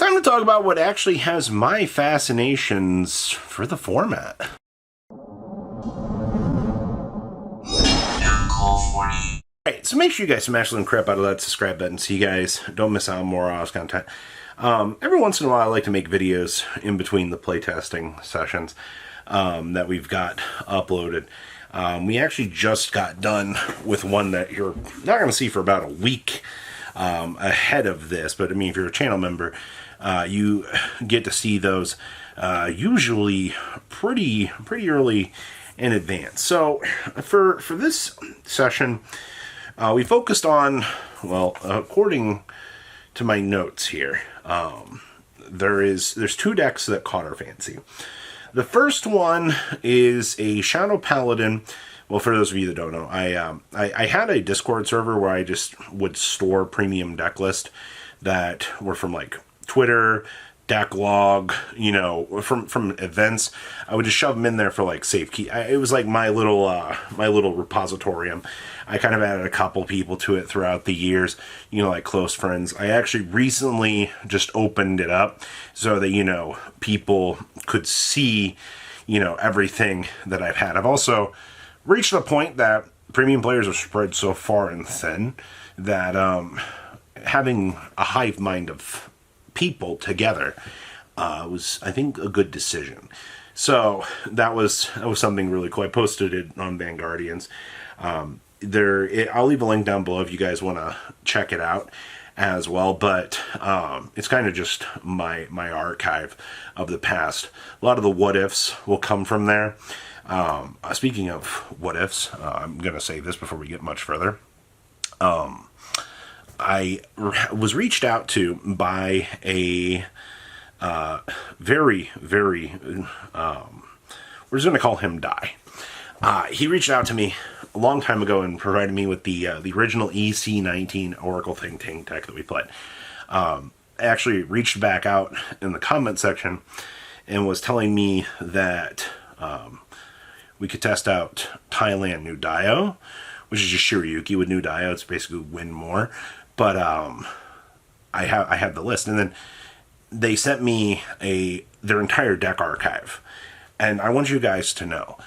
time to talk about what actually has my fascinations for the format. Alright, so make sure you guys smash the crap out of that subscribe button so you guys don't miss out on more awesome content. Every once in a while I like to make videos in between the playtesting sessions that we've got uploaded. We actually just got done with one that you're not going to see for about a week ahead of this, but I mean, if you're a channel member, you get to see those usually pretty early in advance. So for this session, we focused on, well, according to my notes here, there's two decks that caught our fancy. The first one is a Shadow Paladin. Well, for those of you that don't know, I had a Discord server where I just would store premium deck lists that were from like Twitter, deck log, you know, from events. I would just shove them in there for like safekeep. It was like my little repositorium. I kind of added a couple people to it throughout the years, you know, like close friends. I actually recently just opened it up so that, you know, people could see, you know, everything that I've had. I've also reached the point that premium players are spread so far and thin that having a hive mind of people together was, I think, a good decision. So that was something really cool. I posted it on Vanguardians. I'll leave a link down below if you guys want to check it out as well, but it's kind of just my archive of the past. A lot of the what ifs will come from there. Speaking of what ifs, I'm going to say this before we get much further. I was reached out to by a very, we're just going to call him Die. He reached out to me a long time ago and provided me with the original EC19 Oracle Think Tank deck that we played. Actually reached back out in the comment section and was telling me that we could test out Thailand New Dio, which is just Shiryuki with New Dio. It's basically win more. But I have the list, and then they sent me their entire deck archive, and I want you guys to know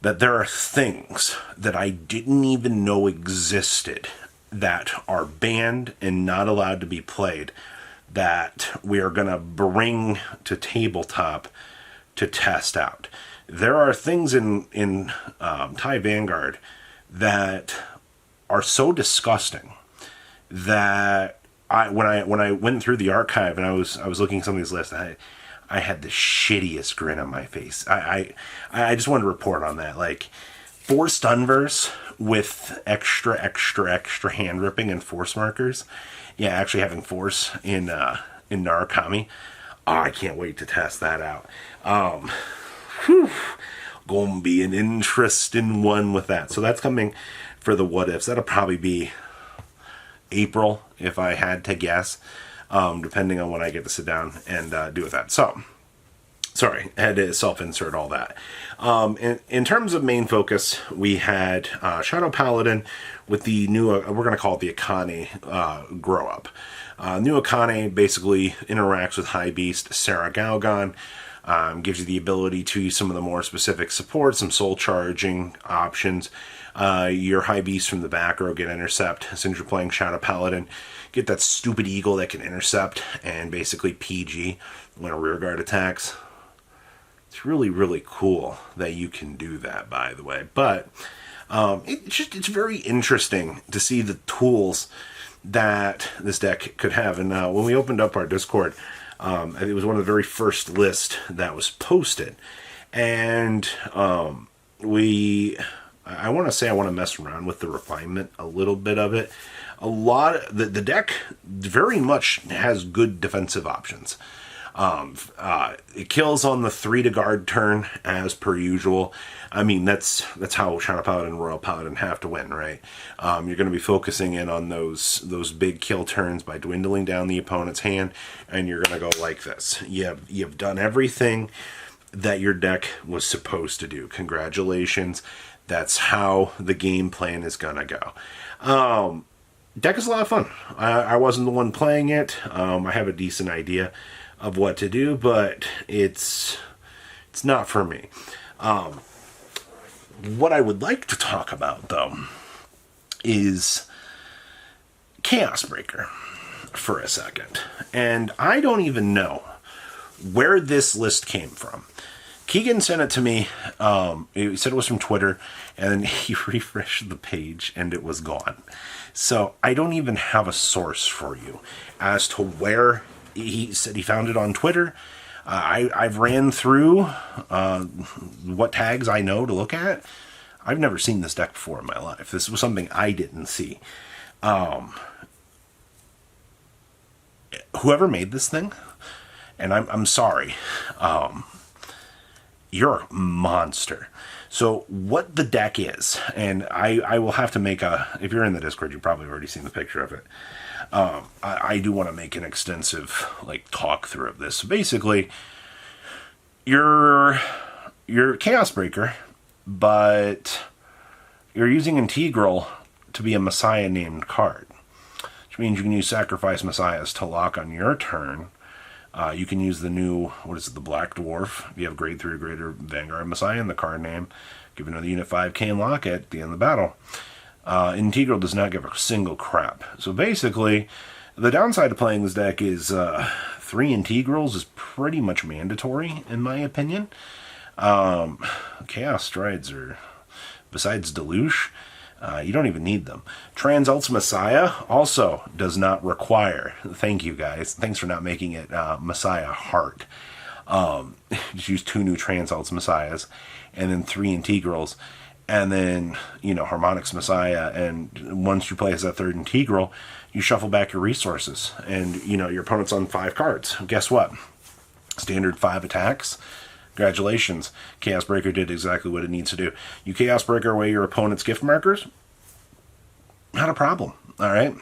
that there are things that I didn't even know existed that are banned and not allowed to be played that we are going to bring to tabletop to test out. There are things in Thai Vanguard that are so disgusting that when I went through the archive and I was looking at some of these lists, I had the shittiest grin on my face. I just wanted to report on that. Like, force Dunverse with extra hand ripping and force markers. Yeah, actually having force in Narukami. Oh, I can't wait to test that out. Gonna be an interesting one with that. So that's coming for the what ifs. That'll probably be April, if I had to guess, depending on when I get to sit down and do with that. So, sorry, I had to self-insert all that. In terms of main focus, we had Shadow Paladin with the new, we're going to call it the Akane Grow Up. New Akane basically interacts with High Beast Sarah Galgon, gives you the ability to use some of the more specific support, some soul charging options. Your High Beast from the back row get intercept. Since you're playing Shadow Paladin, get that stupid eagle that can intercept and basically PG when a rearguard attacks. It's really cool that you can do that, by the way. But it's very interesting to see the tools that this deck could have. And when we opened up our Discord, it was one of the very first lists that was posted. And I want to say I want to mess around with the refinement a little bit of it. The deck very much has good defensive options. It kills on the 3 to guard turn as per usual. I mean, that's how Shadow Paladin and Royal Paladin have to win, right? You're going to be focusing in on those big kill turns by dwindling down the opponent's hand, and you're going to go like this. You've done everything that your deck was supposed to do. Congratulations. That's how the game plan is going to go. Deck is a lot of fun. I wasn't the one playing it. I have a decent idea of what to do, but it's not for me. What I would like to talk about, though, is Chaos Breaker for a second. And I don't even know where this list came from. Keegan sent it to me. He said it was from Twitter, and then he refreshed the page, and it was gone. So I don't even have a source for you as to where he said he found it on Twitter. I've ran through what tags I know to look at. I've never seen this deck before in my life. This was something I didn't see. Whoever made this thing, and I'm sorry, you're a monster. So what the deck is, and I will have to make if you're in the Discord, you've probably already seen the picture of it. I do want to make an extensive talk through of this. So basically, you're Chaos Breaker, but you're using Integral to be a Messiah named card, which means you can use Sacrifice Messiahs to lock on your turn. You can use the new, the Black Dwarf. If you have grade 3 or greater Vanguard Messiah in the card name, give another unit 5k and lock it at the end of the battle. Integral does not give a single crap. So basically, the downside of playing this deck is 3 Integrals is pretty much mandatory, in my opinion. Chaos Strides are, besides Deluge, you don't even need them. Transalt's Messiah also does not require. Thank you, guys. Thanks for not making it Messiah Heart. Just use 2 new Transalt's Messiahs, and then 3 Integrals, and then, Harmonix Messiah, and once you play as that 3rd Integral, you shuffle back your resources, and, your opponent's on 5 cards. Guess what? Standard 5 attacks. Congratulations. Chaos Breaker did exactly what it needs to do. You Chaos Breaker away your opponent's gift markers, not a problem. All right?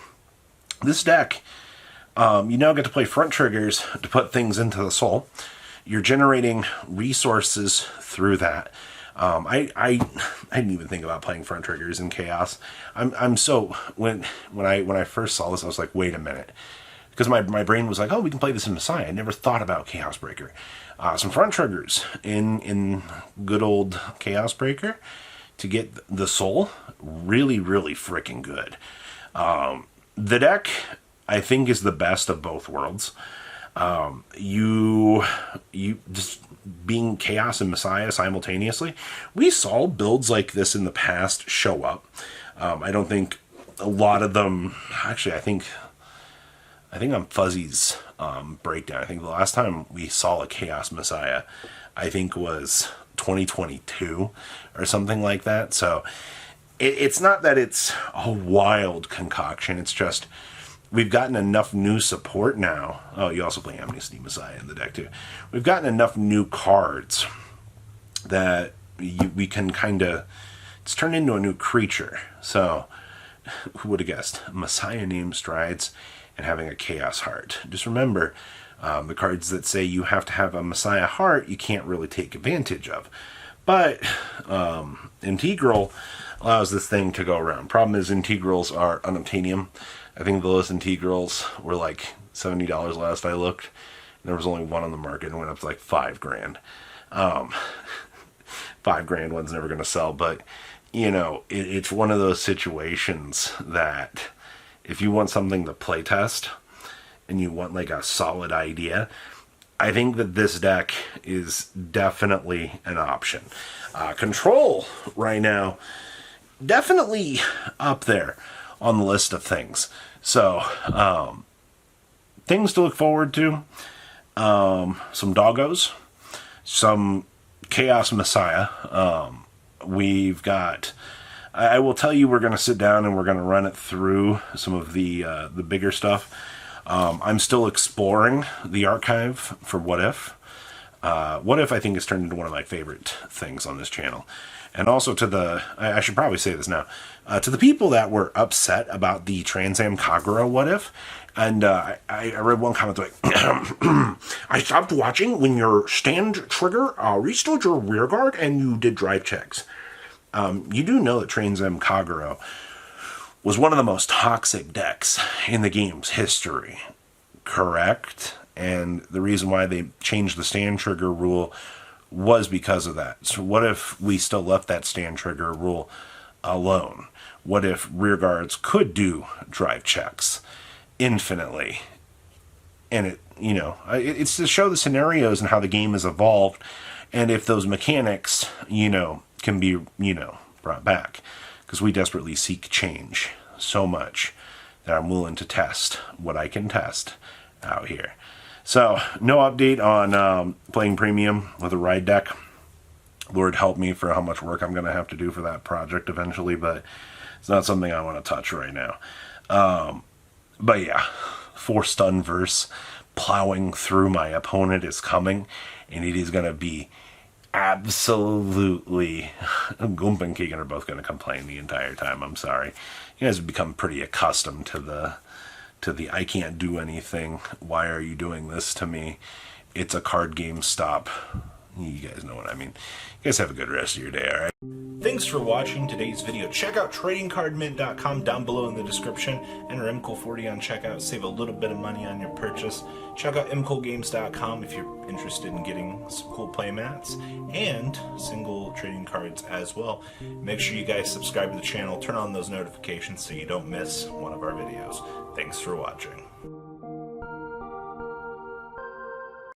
This deck, you now get to play front triggers to put things into the soul. You're generating resources through that. I didn't even think about playing front triggers in Chaos. I'm so when I first saw this, I was like, wait a minute. Because my brain was like, oh, we can play this in Messiah. I never thought about Chaos Breaker. Some front triggers in good old Chaos Breaker to get the soul. Really, really freaking good. The deck, I think, is the best of both worlds. You just being Chaos and Messiah simultaneously. We saw builds like this in the past show up. I don't think a lot of them, actually, I think on Fuzzy's breakdown, I think the last time we saw a Chaos Messiah, I think was 2022 or something like that. So it's not that it's a wild concoction. It's just we've gotten enough new support now. Oh, you also play Amnesty Messiah in the deck too. We've gotten enough new cards that we can it's turned into a new creature. So who would have guessed? Messiah named Strides and having a Chaos Heart. Just remember, the cards that say you have to have a Messiah Heart, you can't really take advantage of. But Integral allows this thing to go around. Problem is, Integrals are unobtainium. I think the lowest Integrals were like $70 last I looked. There was only one on the market and went up to like $5,000. $5,000 one's never going to sell, but it's one of those situations that if you want something to play test and you want like a solid idea, I think that this deck is definitely an option. Control right now, definitely up there on the list of things. So, things to look forward to. Some doggos, some Chaos Messiah. We've got, I will tell you, we're going to sit down and we're going to run it through some of the bigger stuff. I'm still exploring the archive for What If. What If, I think, has turned into one of my favorite things on this channel. And also I should probably say this now, to the people that were upset about the Trans Am Kagura What If, and I read one comment like, I stopped watching when your stand trigger restored your rear guard and you did drive checks. You do know that Trans Am Kagura was one of the most toxic decks in the game's history. Correct? And the reason why they changed the stand trigger rule was because of that. So what if we still left that stand trigger rule alone? What if rear guards could do drive checks infinitely? And it's to show the scenarios and how the game has evolved, and if those mechanics, can be, brought back. Because we desperately seek change so much that I'm willing to test what I can test out here. So, no update on playing premium with a ride deck. Lord help me for how much work I'm going to have to do for that project eventually, but it's not something I want to touch right now. But yeah, 4-stun verse plowing through my opponent is coming, and it is going to be absolutely... Goomp and Keegan are both going to complain the entire time. I'm sorry. You guys have become pretty accustomed to the I can't do anything. Why are you doing this to me? It's a card game. Stop. You guys know what I mean. You guys have a good rest of your day, alright? Thanks for watching today's video. Check out tradingcardmint.com down below in the description. Enter MCOL40 on checkout. Save a little bit of money on your purchase. Check out mcolgames.com if you're interested in getting some cool play mats and single trading cards as well. Make sure you guys subscribe to the channel. Turn on those notifications so you don't miss one of our videos. Thanks for watching.